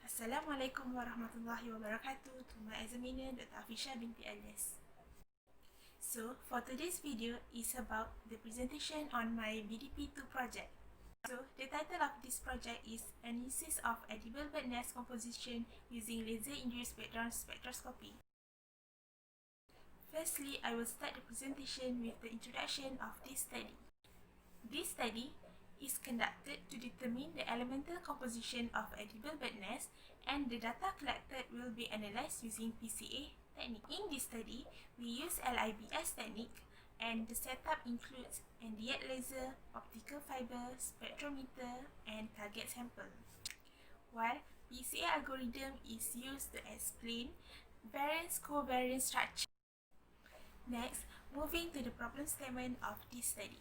Assalamualaikum warahmatullahi wabarakatuh to my examiner Dr. Afisha binti Alias. So for today's video is about the presentation on my BDP 2 project. So the title of this project is Analysis of Edible Bird Nest Composition using Laser-Induced Spectroscopy. Firstly, I will start the presentation with the introduction of this study. This study is conducted to determine the elemental composition of edible bird nest, and the data collected will be analyzed using PCA technique. In this study, we use LIBS technique, and the setup includes NDX laser, optical fiber, spectrometer, and target sample. While PCA algorithm is used to explain variance-covariance structure. Next, moving to the problem statement of this study.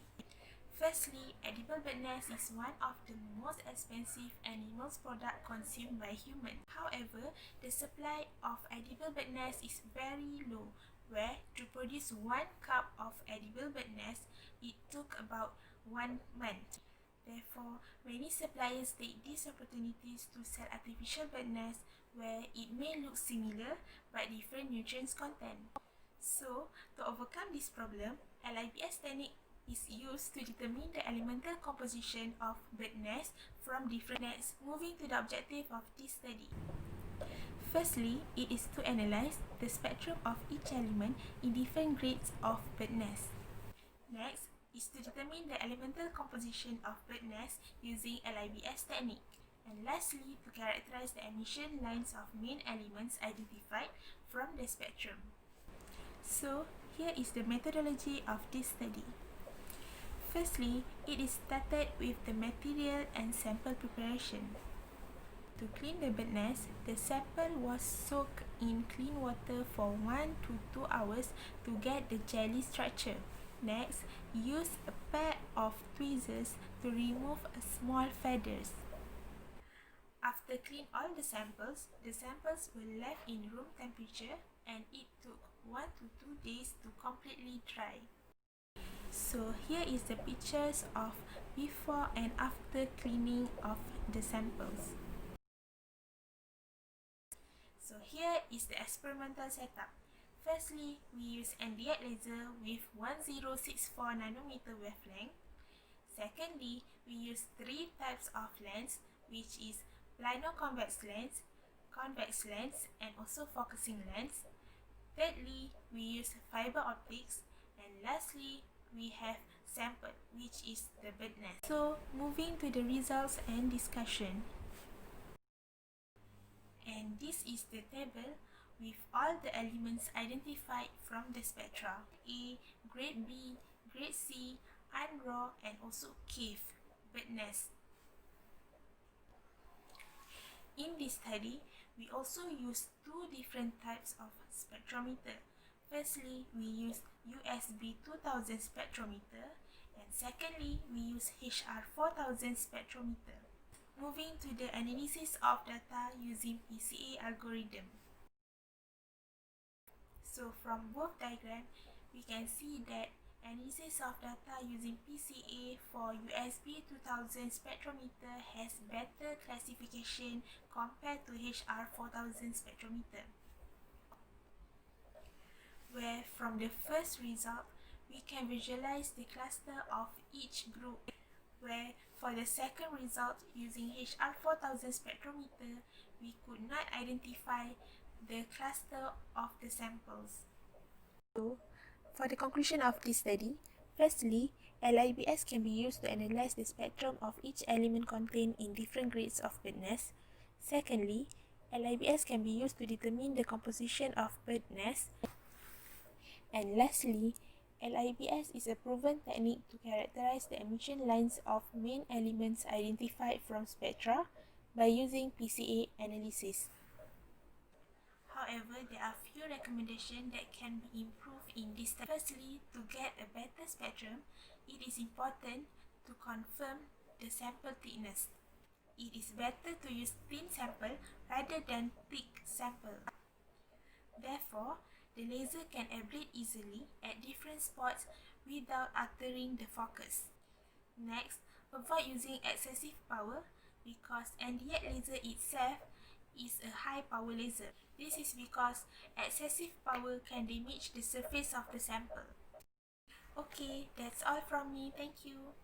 Firstly, edible bird nest is one of the most expensive animals product consumed by humans. However, the supply of edible bird nest is very low, where to produce 1 cup of edible bird nest, it took about 1 month. Therefore, many suppliers take these opportunities to sell artificial bird nest where it may look similar but different nutrients content. So, to overcome this problem, LIBS technique is used to determine the elemental composition of bird nests from different nests. Moving to the objective of this study. Firstly, it is to analyze the spectrum of each element in different grades of bird nests. Next is to determine the elemental composition of bird nests using LIBS technique. And lastly, to characterize the emission lines of main elements identified from the spectrum. So, here is the methodology of this study. Firstly, it is started with the material and sample preparation. To clean the bird nest, the sample was soaked in clean water for 1 to 2 hours to get the jelly structure. Next, use a pair of tweezers to remove small feathers. After cleaning all the samples were left in room temperature, and it took 1 to 2 days to completely dry. So here is the pictures of before and after cleaning of the samples. So here is the experimental setup. Firstly, we use NDX laser with 1064 nanometer wavelength. Secondly, we use 3 types of lens, which is plano-convex lens, convex lens, and also focusing lens. Thirdly, we use fiber optics, and lastly, we have sample, which is the bird nest. So, moving to the results and discussion. And this is the table with all the elements identified from the spectra: A, grade B, grade C, unraw, and also cave bird nest. In this study, we also use 2 different types of spectrometer. Firstly, we use USB 2000 spectrometer, and secondly, we use HR 4000 spectrometer. Moving to the analysis of data using PCA algorithm. So from both diagrams, we can see that analysis of data using PCA for USB 2000 spectrometer has better classification compared to HR 4000 spectrometer. Where from the first result, we can visualize the cluster of each group. Where for the second result, using HR 4000 spectrometer, we could not identify the cluster of the samples. So, for the conclusion of this study, firstly, LIBS can be used to analyze the spectrum of each element contained in different grades of bird nest. Secondly, LIBS can be used to determine the composition of bird nest. And lastly, LIBS is a proven technique to characterize the emission lines of main elements identified from spectra by using PCA analysis. However, there are few recommendations that can be improved in this study. Firstly, to get a better spectrum, it is important to confirm the sample thickness. It is better to use thin sample rather than thick sample. Therefore, the laser can ablate easily at different spots without altering the focus. Next, avoid using excessive power because NDX laser itself is a high power laser. This is because excessive power can damage the surface of the sample. Okay, that's all from me. Thank you.